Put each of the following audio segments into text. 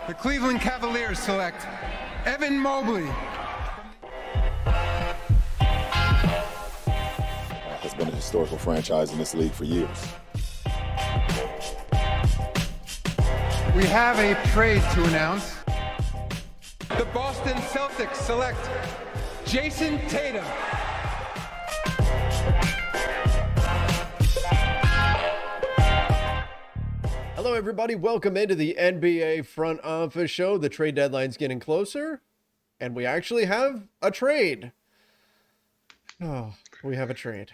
The Cleveland Cavaliers select Evan Mobley. Has been a historical franchise in this league for years. We have a trade to announce. The Boston Celtics select Jason Tatum. Hello, everybody. Welcome into the NBA Front Office Show. The trade deadline's getting closer, and we actually have a trade. Oh, we have a trade.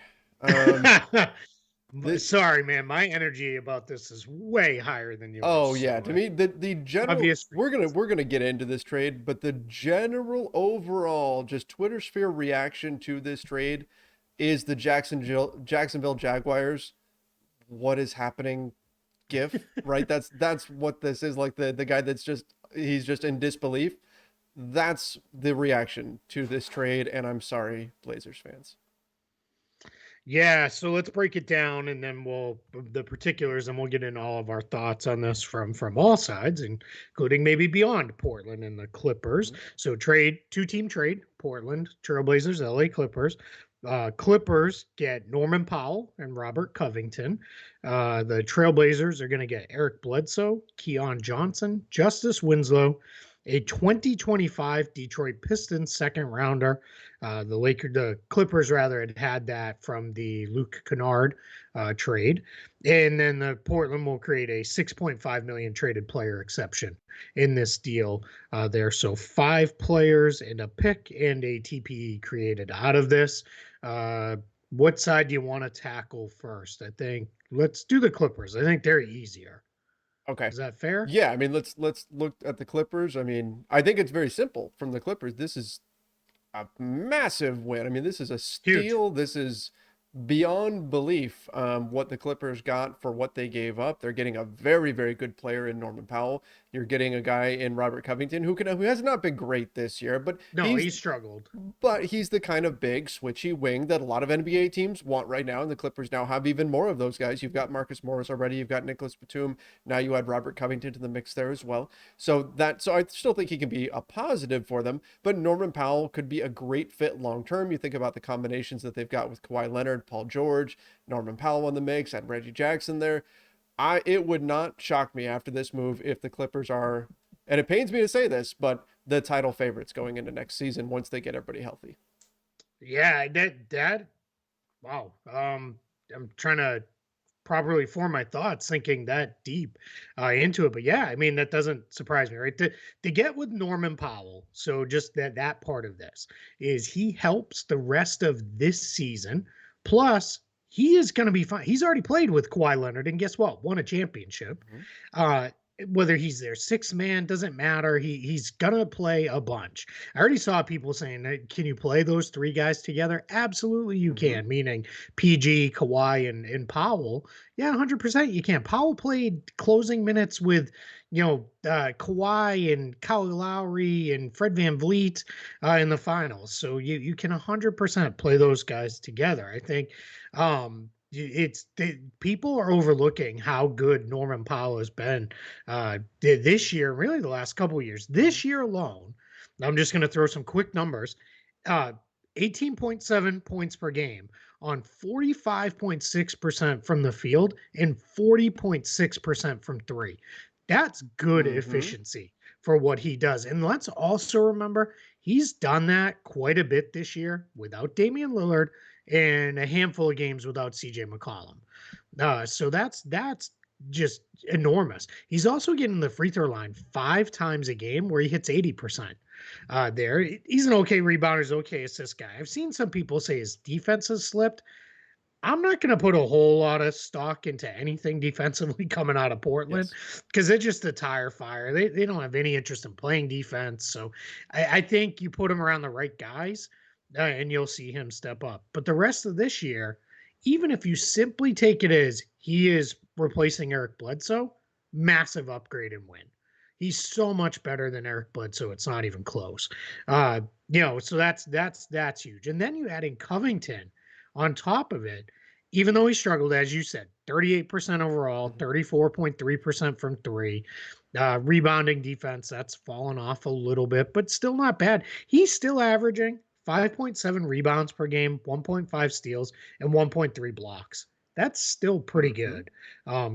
Sorry, man. My energy about this is way higher than yours. Oh yeah, to me, the general. Obvious We're gonna get into this trade, but the general overall, just Twitter sphere reaction to this trade is the Jacksonville Jaguars. What is happening? GIF, right? That's what this is. Like the guy that's he's just in disbelief. That's the reaction to this trade, and I'm sorry, Blazers fans. Yeah, so let's break it down, and then the particulars, and we'll get into all of our thoughts on this from all sides, including maybe beyond Portland and the Clippers. So two-team trade, Portland Trailblazers, LA Clippers. Clippers get Norman Powell and Robert Covington. The Trailblazers are going to get Eric Bledsoe, Keon Johnson, Justice Winslow, a 2025 Detroit Pistons second rounder. The Clippers had that from the Luke Kennard trade. And then the Portland will create a $6.5 million traded player exception in this deal there. So 5 players and a pick and a TPE created out of this. What side do you want to tackle first? I think let's do the Clippers. I think they're easier. Okay. Is that fair? Yeah, I mean, let's look at the Clippers. I mean, I think it's very simple from the Clippers. This is a massive win. I mean, this is a steal. Huge. This is beyond belief what the Clippers got for what they gave up. They're getting a very, very good player in Norman Powell. You're getting a guy in Robert Covington who has not been great this year, but he's struggled. But he's the kind of big switchy wing that a lot of NBA teams want right now, and the Clippers now have even more of those guys. You've got Marcus Morris already. You've got Nicholas Batum. Now you add Robert Covington to the mix there as well. So I still think he can be a positive for them, but Norman Powell could be a great fit long term. You think about the combinations that they've got with Kawhi Leonard, Paul George, Norman Powell on the mix, and Reggie Jackson there. It would not shock me after this move if the Clippers are, and it pains me to say this, but the title favorites going into next season once they get everybody healthy. Yeah, that wow. I'm trying to properly form my thoughts thinking that deep into it. But yeah, I mean, that doesn't surprise me, right? To get with Norman Powell, so just that part of this is he helps the rest of this season. Plus, he is going to be fine. He's already played with Kawhi Leonard, and guess what? Won a championship. Whether he's their sixth man, doesn't matter. He's going to play a bunch. I already saw people saying, can you play those 3 guys together? Absolutely you can, meaning PG, Kawhi, and Powell. Yeah, 100% you can. Powell played closing minutes with, Kawhi and Kyle Lowry and Fred VanVleet in the finals. So you can 100% play those guys together. I think people are overlooking how good Norman Powell has been this year, really the last couple of years. This year alone, I'm just going to throw some quick numbers. 18.7 points per game on 45.6% from the field and 40.6% from 3. That's good efficiency for what he does. And let's also remember, he's done that quite a bit this year without Damian Lillard and a handful of games without CJ McCollum. So that's just enormous. He's also getting the free throw line 5 times a game where he hits 80% there. He's an okay rebounder, he's an okay assist guy. I've seen some people say his defense has slipped. I'm not going to put a whole lot of stock into anything defensively coming out of Portland because they're just a tire fire. They don't have any interest in playing defense. So I think you put him around the right guys and you'll see him step up. But the rest of this year, even if you simply take it as he is replacing Eric Bledsoe, massive upgrade and win. He's so much better than Eric Bledsoe. It's not even close. So that's huge. And then you add in Covington on top of it. even though he struggled, as you said, 38% overall, Mhm. 34.3% from three. Rebounding defense, that's fallen off a little bit, but still not bad. He's still averaging 5.7 rebounds per game, 1.5 steals, and 1.3 blocks. That's still pretty Mhm. good,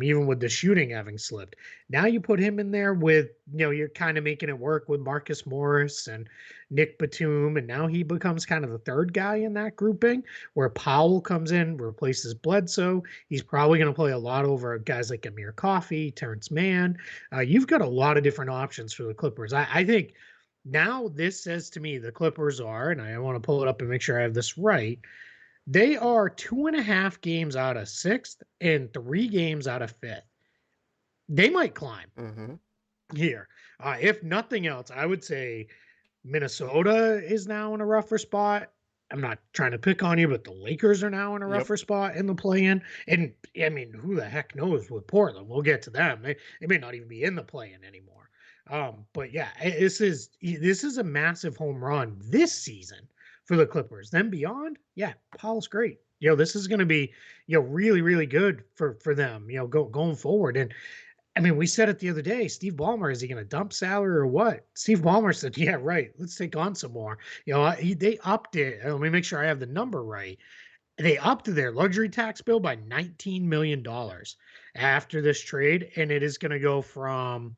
even with the shooting having slipped. Now you put him in there with, you're kind of making it work with Marcus Morris and Nick Batum, and now he becomes kind of the third guy in that grouping where Powell comes in, replaces Bledsoe. He's probably going to play a lot over guys like Amir Coffey, Terrence Mann. You've got a lot of different options for the Clippers. I think now this says to me the Clippers are, and I want to pull it up and make sure I have this right. They are 2.5 games out of sixth and 3 games out of fifth. They might climb Mhm. here. If nothing else, I would say Minnesota is now in a rougher spot. I'm not trying to pick on you, but the Lakers are now in a Yep. rougher spot in the play-in. And I mean, who the heck knows with Portland? We'll get to them. They may not even be in the play-in anymore. But yeah, this is a massive home run this season for the Clippers. Then beyond, yeah, Paul's great. This is going to be, really, really good for them. Going forward. And I mean, we said it the other day. Steve Ballmer, is he going to dump salary or what? Steve Ballmer said, "Yeah, right. Let's take on some more." They upped it. Let me make sure I have the number right. They upped their luxury tax bill by $19 million after this trade, and it is going to go from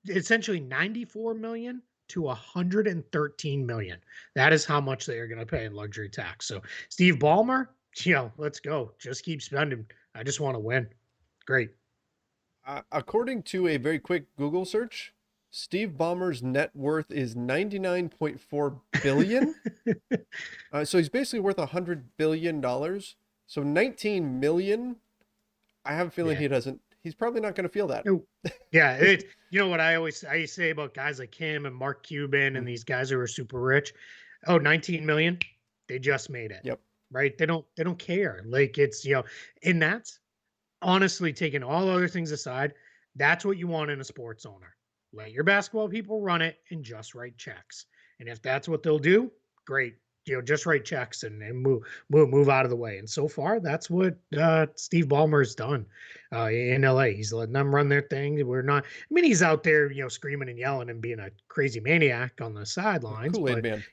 essentially 94 million to 113 million. That is how much they are going to pay in luxury tax. So, Steve Ballmer, let's go. Just keep spending. I just want to win. Great. According to a very quick Google search, Steve Ballmer's net worth is 99.4 billion. So he's basically worth $100 billion. So 19 million. I have a feeling Yeah. he doesn't. He's probably not going to feel that. No. Yeah, you know what I say about guys like him and Mark Cuban and Mhm. these guys who are super rich. Oh, 19 million. They just made it. Yep. Right? They don't care. Like it's, and that's honestly taking all other things aside, that's what you want in a sports owner. Let your basketball people run it and just write checks. And if that's what they'll do, great. Just write checks and move out of the way. And so far, that's what Steve Ballmer's done in LA. He's letting them run their thing. We're not. I mean, he's out there, screaming and yelling and being a crazy maniac on the sidelines. Kool-Aid But man.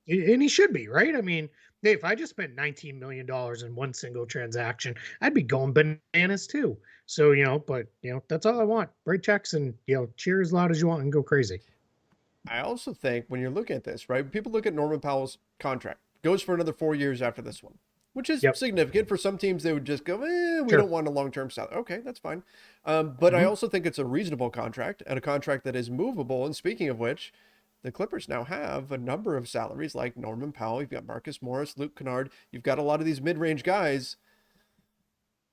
and he should be, right. I mean, hey, if I just spent $19 million in one single transaction, I'd be going bananas too. So, but that's all I want. Write checks and cheer as loud as you want and go crazy. I also think when you're looking at this, right? People look at Norman Powell's contract. Goes for another 4 years after this one, which is Yep. significant. For some teams, they would just go, we don't Sure. want a long-term salary. Okay, that's fine. But I Hmm. also think it's a reasonable contract and a contract that is movable. And speaking of which, the Clippers now have a number of salaries like Norman Powell. You've got Marcus Morris, Luke Kennard. You've got a lot of these mid-range guys.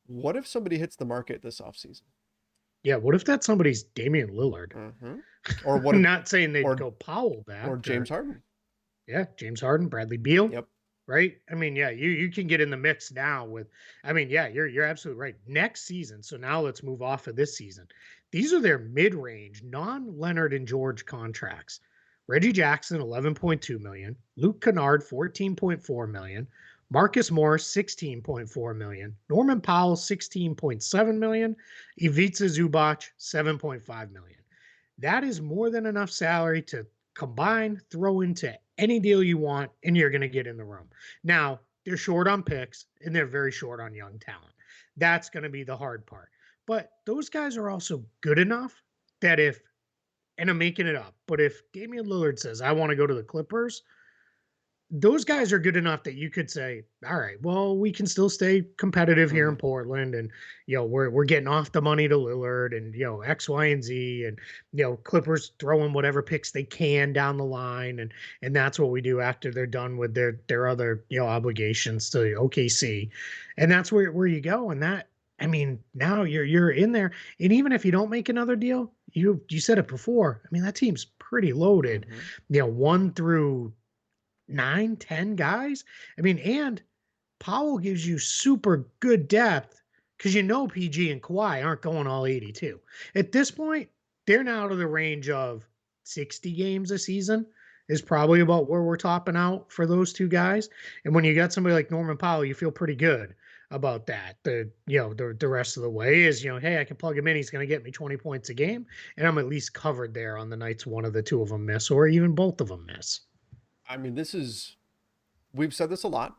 What if somebody hits the market this offseason? Yeah. What if that somebody's Damian Lillard? Mm-hmm. Or what I'm if, not saying they'd or go Powell back James Harden? yeah, James Harden, Bradley Beal. Yep. Right? I mean, yeah, you can get in the mix now with I mean, yeah, you're absolutely right. Next season, so now let's move off of this season. These are their mid-range, non-Leonard and George contracts. Reggie Jackson, 11.2 million, Luke Kennard, 14.4 million, Marcus Morris, 16.4 million, Norman Powell, 16.7 million, Ivica Zubac, 7.5 million. That is more than enough salary to combine, throw into any deal you want, and you're going to get in the room. Now, they're short on picks and they're very short on young talent. That's going to be the hard part. But those guys are also good enough that and I'm making it up, but if Damian Lillard says, I want to go to the Clippers, those guys are good enough that you could say, all right, well, we can still stay competitive here in Mm-hmm. Portland, and we're getting off the money to Lillard, and X, Y, and Z, and Clippers throwing whatever picks they can down the line, and that's what we do after they're done with their other obligations to OKC, and that's where you go, and that. I mean, now you're in there, and even if you don't make another deal, you said it before. I mean, that team's pretty loaded. Mm-hmm. 1 through 9, 10 guys. I mean, and Powell gives you super good depth because PG and Kawhi aren't going all 82. At this point, they're now out of the range of 60 games a season is probably about where we're topping out for those two guys. And when you got somebody like Norman Powell, you feel pretty good. about that. The rest of the way is, hey, I can plug him in. He's going to get me 20 points a game, and I'm at least covered there on the nights one of the two of them miss, or even both of them miss. I mean, we've said this a lot,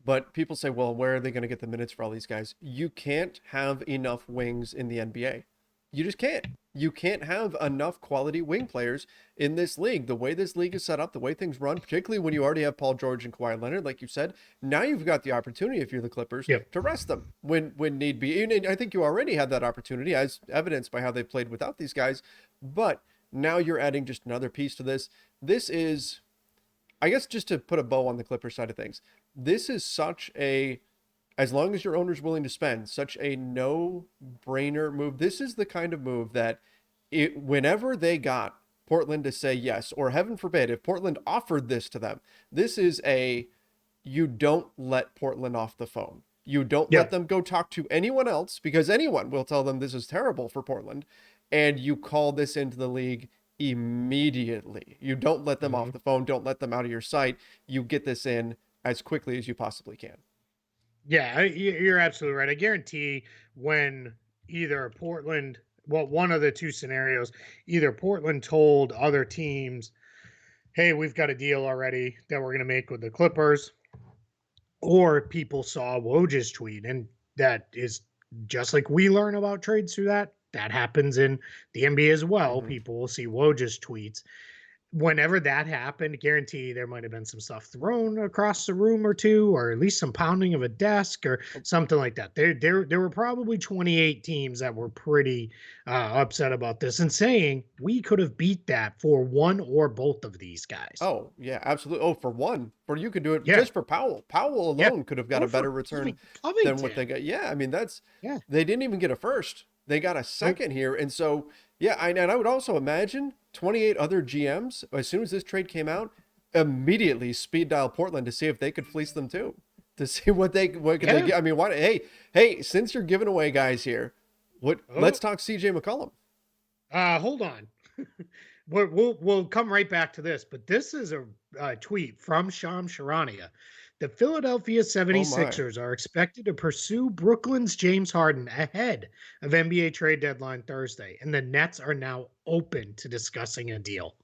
but people say, well, where are they going to get the minutes for all these guys? You can't have enough wings in the NBA. You just can't. You can't have enough quality wing players in this league. The way this league is set up, the way things run, particularly when you already have Paul George and Kawhi Leonard, like you said, now you've got the opportunity, if you're the Clippers, Yep. to rest them when need be. And I think you already had that opportunity, as evidenced by how they played without these guys. But now you're adding just another piece to this. This is, I guess, just to put a bow on the Clippers side of things, this is such a, as long as your owner's willing to spend, such a no-brainer move. This is the kind of move that whenever they got Portland to say yes, or heaven forbid, if Portland offered this to them, this is you don't let Portland off the phone. You don't let them go talk to anyone else, because anyone will tell them this is terrible for Portland, and you call this into the league immediately. You don't let them off the phone. Don't let them out of your sight. You get this in as quickly as you possibly can. Yeah, you're absolutely right. I guarantee when either Portland, well, one of the two scenarios, either Portland told other teams, hey, we've got a deal already that we're going to make with the Clippers, or people saw Woj's tweet. And that is just like we learn about trades through that. That happens in the NBA as well. People will see Woj's tweets. Whenever that happened, guarantee there might have been some stuff thrown across the room or two, or at least some pounding of a desk or something like that. There were probably 28 teams that were pretty upset about this and saying we could have beat that for one or both of these guys. Oh, yeah, absolutely. Oh, for one, you could do it just for Powell. Powell alone could have got a better return than what they got. Yeah, I mean, they didn't even get a first. They got a second here. And so, yeah, and I would also imagine 28 other GMs, as soon as this trade came out, immediately speed dial Portland to see if they could fleece them too, to see what they get. I mean, hey, since you're giving away guys here, let's talk CJ McCollum. Hold on. We'll come right back to this, but this is a tweet from Sham Charania. The Philadelphia 76ers are expected to pursue Brooklyn's James Harden ahead of NBA trade deadline Thursday, and the Nets are now open to discussing a deal.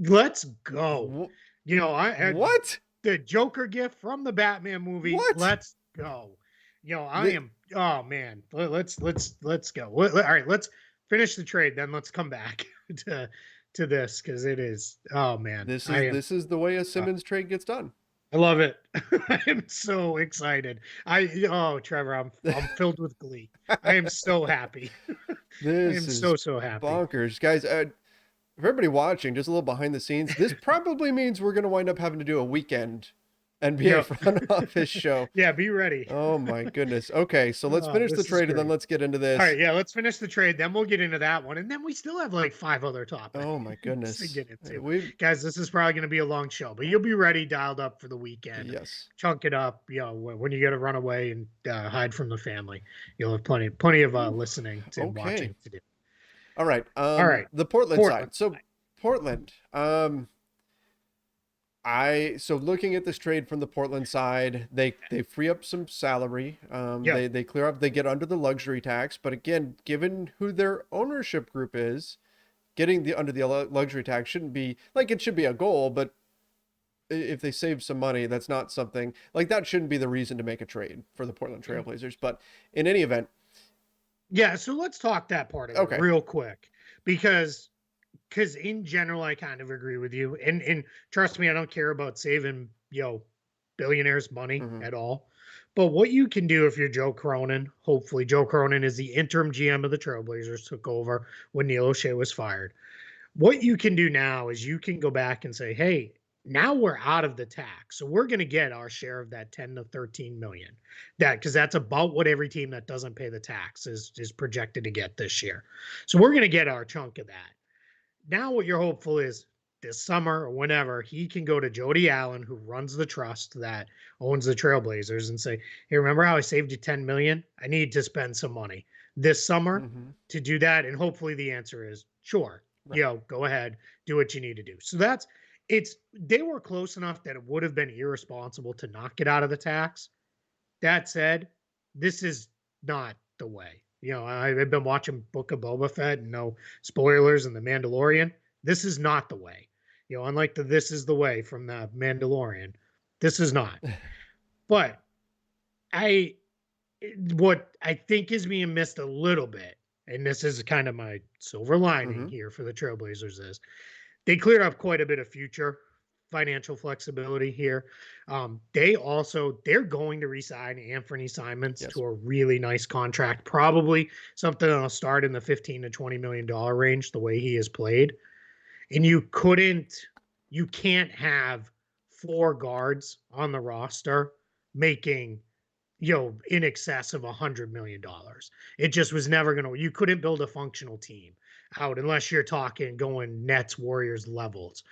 Let's go. What? The Joker gift from the Batman movie. What? Let's go. Oh man. Let's go. All right, let's finish the trade, then let's come back to this, because it is, oh man, this is the way a Simmons trade gets done. I love it. I'm so excited. Trevor, I'm filled with glee. I am so happy. I am so happy. Bonkers, guys. For everybody watching, just a little behind the scenes, this probably means we're going to wind up having to do a weekend NBA front office show. Yeah, be ready. Oh my goodness. Okay, so let's finish the trade and then let's get into this. All right, yeah, let's finish the trade, then we'll get into that one, and then we still have like 5 other topics. Oh my goodness. To get into. Guys, this is probably going to be a long show, but you'll be ready, dialed up for the weekend. Yes. Chunk it up. When you got to run away and hide from the family, you'll have plenty of listening and watching to do. All right. The Portland side. So Portland. So looking at this trade from the Portland side, they free up some salary. They clear up, they get under the luxury tax. But again, given who their ownership group is, getting under the luxury tax shouldn't be like, it should be a goal, but if they save some money, that's not something like that shouldn't be the reason to make a trade for the Portland Trailblazers. But in any event. Yeah. So let's talk that part of it real quick, because in general, I kind of agree with you. And trust me, I don't care about saving, billionaires money at all. But what you can do if you're Joe Cronin, hopefully Joe Cronin is the interim GM of the Trailblazers, took over when Neil O'Shea was fired. What you can do now is you can go back and say, hey, now we're out of the tax. So we're going to get our share of that 10 to 13 million. Because that's about what every team that doesn't pay the tax is projected to get this year. So we're going to get our chunk of that. Now what you're hopeful is this summer or whenever he can go to Jody Allen, who runs the trust that owns the Trailblazers, and say, hey, remember how I saved you 10 million? I need to spend some money this summer to do that. And hopefully the answer is sure. Right. Go ahead, do what you need to do. So that's they were close enough that it would have been irresponsible to not get out of the tax. That said, this is not the way. I've been watching Book of Boba Fett and no spoilers and The Mandalorian. This is not the way. Unlike the This Is the Way from the Mandalorian, this is not. But what I think is being missed a little bit, and this is kind of my silver lining here for the Trailblazers, is they cleared up quite a bit of future financial flexibility here. They're going to re-sign Anthony Simons to a really nice contract, probably something that'll start in the $15 to $20 million range, the way he has played. And you can't have 4 guards on the roster making in excess of $100 million. It just was never you couldn't build a functional team out unless you're talking going Nets Warriors levels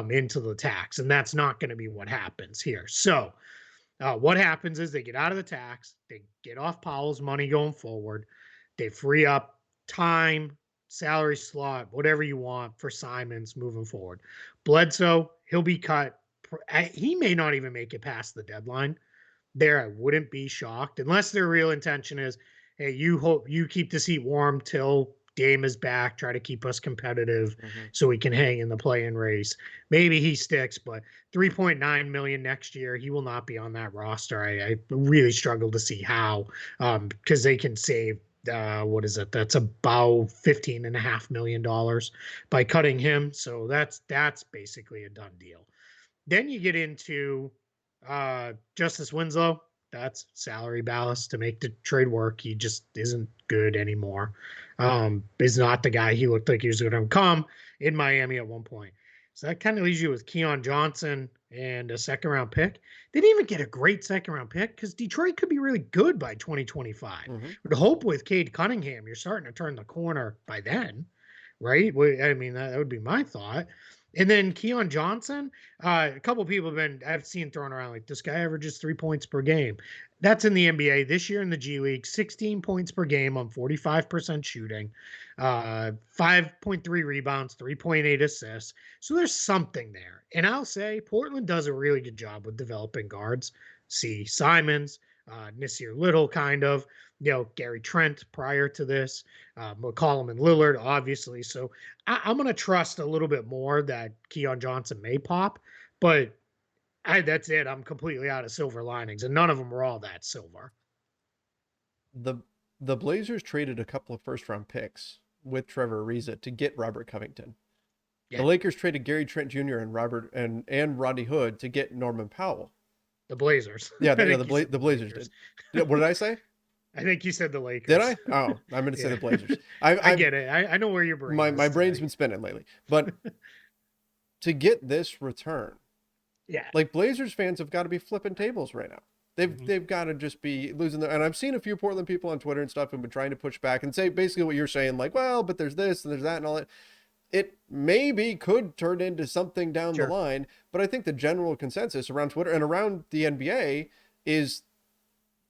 into the tax. And that's not going to be what happens here. So what happens is they get out of the tax, they get off Powell's money going forward. They free up time, salary slot, whatever you want for Simons moving forward. Bledsoe, he'll be cut. He may not even make it past the deadline. There, I wouldn't be shocked unless their real intention is, hey, you keep the seat warm till Dame is back, try to keep us competitive so we can hang in the play-in race. Maybe he sticks, but $3.9 million next year, he will not be on that roster. I really struggle to see how, because they can save what is it? That's about $15.5 million by cutting him. So that's basically a done deal. Then you get into Justice Winslow. That's salary ballast to make the trade work. He just isn't good anymore. Is not the guy he looked like he was going to become in Miami at one point. So that kind of leaves you with Keon Johnson and a second-round pick. They didn't even get a great second-round pick because Detroit could be really good by 2025. Would hope with Cade Cunningham, you're starting to turn the corner by then, right? I mean, that would be my thought. And then Keon Johnson, a couple of people I've seen thrown around like this guy averages 3 points per game. That's in the NBA this year in the G League, 16 points per game on 45% shooting, 5.3 rebounds, 3.8 assists. So there's something there. And I'll say Portland does a really good job with developing guards. See Simons, Nasir Little kind of, Gary Trent prior to this, McCollum and Lillard, obviously. So I'm going to trust a little bit more that Keon Johnson may pop, but that's it. I'm completely out of silver linings, and none of them were all that silver. The Blazers traded a couple of first-round picks with Trevor Ariza to get Robert Covington. Yeah. The Lakers traded Gary Trent Jr. and Rodney Hood to get Norman Powell. The Blazers. Yeah, the Blazers did. What did I say? I think you said the Lakers. Did I? Oh, I'm going to say the Blazers. I get it. I know where your brain is. My brain's been spinning lately. But to get this return, like Blazers fans have got to be flipping tables right now. They've got to just be losing their. And I've seen a few Portland people on Twitter and stuff who've been trying to push back and say basically what you're saying, like, well, but there's this and there's that and all that. It maybe could turn into something down the line, but I think the general consensus around Twitter and around the NBA is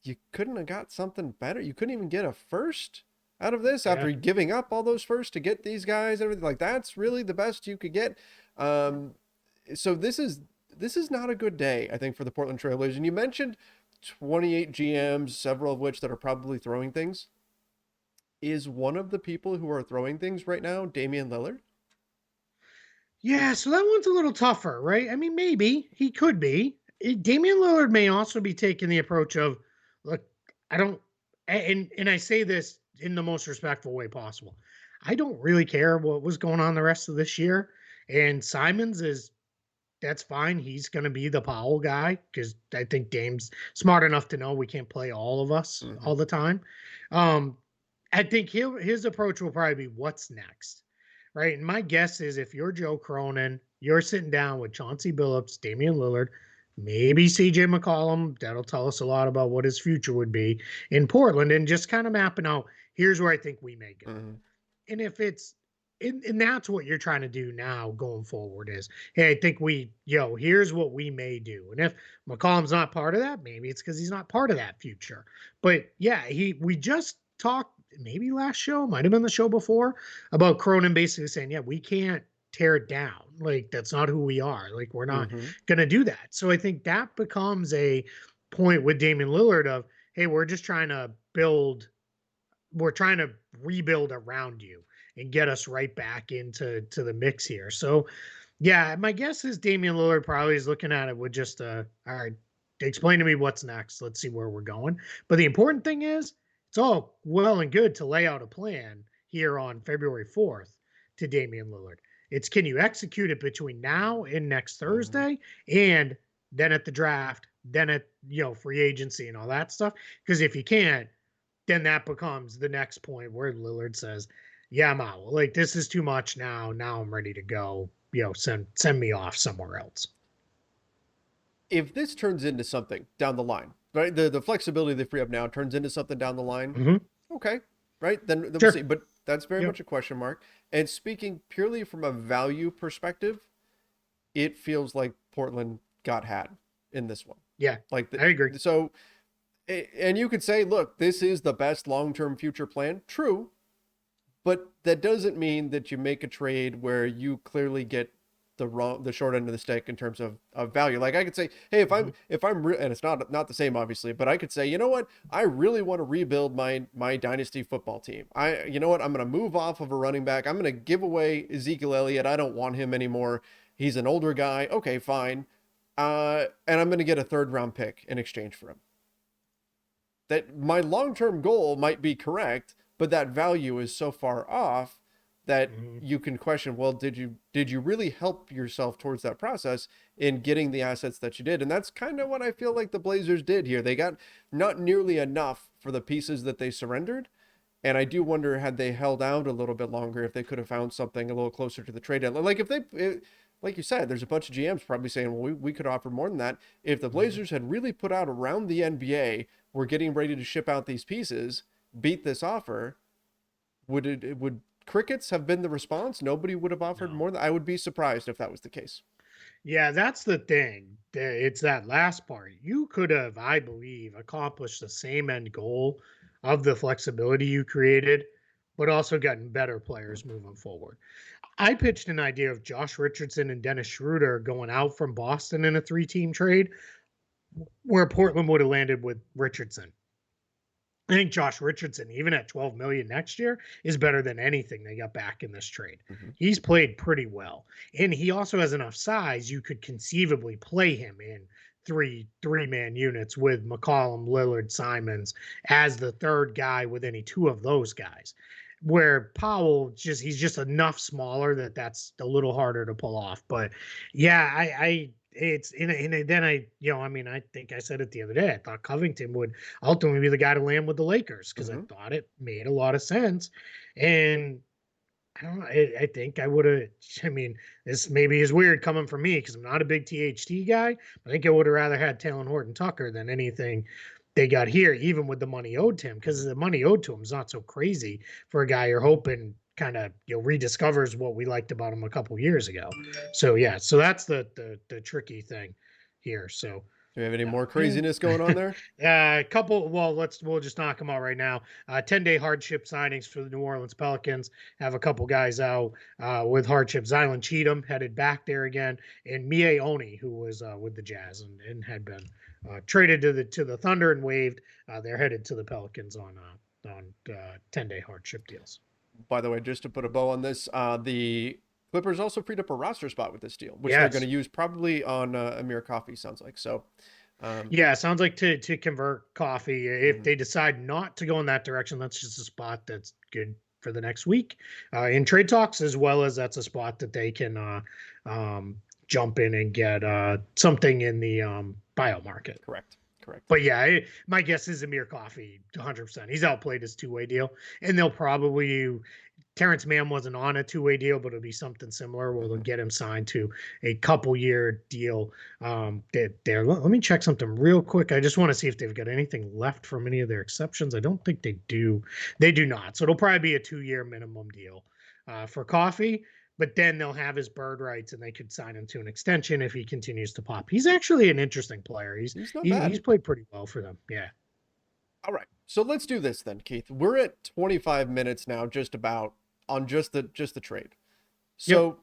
you couldn't have got something better. You couldn't even get a first out of this after giving up all those firsts to get these guys, everything like that's really the best you could get. So this is not a good day, I think, for the Portland Trailblazers. And you mentioned 28 GMs, several of which that are probably throwing things. Is one of the people who are throwing things right now Damian Lillard? Yeah, so that one's a little tougher, right? I mean, maybe he could be. Damian Lillard may also be taking the approach of, look, I don't, and I say this in the most respectful way possible. I don't really care what was going on the rest of this year. And Simons that's fine. He's going to be the Powell guy because I think Dame's smart enough to know we can't play all of us all the time. I think his approach will probably be what's next, right? And my guess is if you're Joe Cronin, you're sitting down with Chauncey Billups, Damian Lillard, maybe CJ McCollum. That'll tell us a lot about what his future would be in Portland and just kind of mapping out, here's where I think we may go. And if it's, and that's what you're trying to do now going forward is, hey, I think here's what we may do. And if McCollum's not part of that, maybe it's because he's not part of that future. But yeah, we just talked maybe last show, might've been the show before, about Cronin basically saying, yeah, we can't tear it down. Like, that's not who we are. Like, we're not Mm-hmm. going to do that. So I think that becomes a point with Damian Lillard of, hey, we're just trying to we're trying to rebuild around you and get us right back into the mix here. So yeah, my guess is Damian Lillard probably is looking at it with just all right, explain to me what's next. Let's see where we're going. But the important thing is, it's all well and good to lay out a plan here on February 4th to Damian Lillard. It's, can you execute it between now and next Mm-hmm. Thursday, and then at the draft, then at free agency and all that stuff? Because if you can't, then that becomes the next point where Lillard says, "Yeah, I'm out. Like, this is too much now. Now I'm ready to go. Send me off somewhere else." If this turns into something down the line, right? The flexibility they free up now turns into something down the line. Mm-hmm. Okay, right? Then we'll see. Sure. But that's very Yep. much a question mark. And speaking purely from a value perspective, it feels like Portland got had in this one. Yeah, Like I agree. so, and you could say, look, this is the best long-term future plan. True, but that doesn't mean that you make a trade where you clearly get the short end of the stick in terms of value. Like I could say, hey, and it's not the same obviously, but I could say, you know what, I really want to rebuild my dynasty football team. You know what, I'm going to move off of a running back. I'm going to give away Ezekiel Elliott. I don't want him anymore. He's an older guy. Okay, fine. And I'm going to get a 3rd round pick in exchange for him. That my long-term goal might be correct, but that value is so far off that Mm-hmm. you can question, well, did you really help yourself towards that process in getting the assets that you did? And that's kind of what I feel like the Blazers did here. They got not nearly enough for the pieces that they surrendered. And I do wonder, had they held out a little bit longer, if they could have found something a little closer to the trade deadline. Like like you said, there's a bunch of GMs probably saying, well, we could offer more than that. If the Blazers had really put out around the NBA, we're getting ready to ship out these pieces, beat this offer, would crickets have been the response? Nobody would have offered No. more than, I would be surprised if that was the case. Yeah, that's the thing. It's that last part. You could have, I believe, accomplished the same end goal of the flexibility you created, but also gotten better players moving forward. I pitched an idea of Josh Richardson and Dennis Schroeder going out from Boston in a 3-team trade, where Portland would have landed with Richardson. I think Josh Richardson, even at 12 million next year, is better than anything they got back in this trade. Mm-hmm. He's played pretty well, and he also has enough size. You could conceivably play him in three-man units with McCollum, Lillard, Simons as the third guy with any 2 of those guys. Where Powell, he's just enough smaller that's a little harder to pull off. But yeah, I it's and then I think I said it the other day. I thought Covington would ultimately be the guy to land with the Lakers, because I Mm-hmm. thought it made a lot of sense. And I don't know. I think I would have. I mean, this maybe is weird coming from me because I'm not a big THT guy. I think I would have rather had Talon Horton Tucker than anything they got here, even with the money owed to him, because the money owed to him is not so crazy for a guy you're hoping kind of rediscovers what we liked about him a couple years ago. So yeah, so that's the tricky thing here. So Do we have any more craziness going on there? couple. Well, we'll just knock them out right now. 10-day hardship signings for the New Orleans Pelicans. Have a couple guys out with hardship. Zylan Cheatham headed back there again, and Mie Oni, who was with the Jazz and had been traded to the Thunder and waived. They're headed to the Pelicans on 10-day hardship deals. By the way, just to put a bow on this, the Clippers also freed up a roster spot with this deal, which Yes. they're going to use probably on Amir Coffey, sounds like. So, yeah, it sounds like to convert Coffee. If Mhm. they decide not to go in that direction, that's just a spot that's good for the next week in trade talks, as well as that's a spot that they can jump in and get something in the buyout market. Correct. But yeah, my guess is Amir Coffey, 100%. He's outplayed his 2-way deal, and they'll probably. Terrence Mann wasn't on a 2-way deal, but it'll be something similar where they'll get him signed to a couple-year deal. There. Let me check something real quick. I just want to see if they've got anything left from any of their exceptions. I don't think they do. They do not. So it'll probably be a 2-year minimum deal for Coffey. But then they'll have his bird rights, and they could sign him to an extension if he continues to pop. He's actually an interesting player. He's not bad. He's played pretty well for them. Yeah. All right. So let's do this then, Keith. We're at 25 minutes now, just about on just the trade. So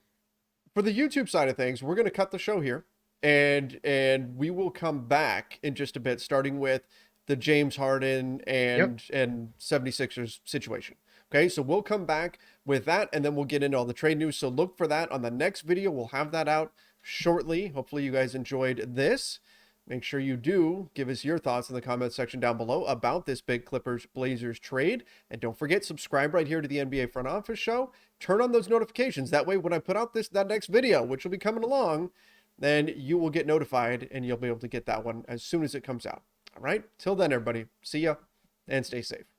for the YouTube side of things, we're going to cut the show here, and we will come back in just a bit, starting with the James Harden and 76ers situation. Okay, so we'll come back with that, and then we'll get into all the trade news. So look for that on the next video. We'll have that out shortly. Hopefully you guys enjoyed this. Make sure you do give us your thoughts in the comment section down below about this big Clippers Blazers trade. And don't forget, subscribe right here to the NBA Front Office Show. Turn on those notifications. That way, when I put out that next video, which will be coming along, then you will get notified and you'll be able to get that one as soon as it comes out. All right. Till then, everybody, see ya and stay safe.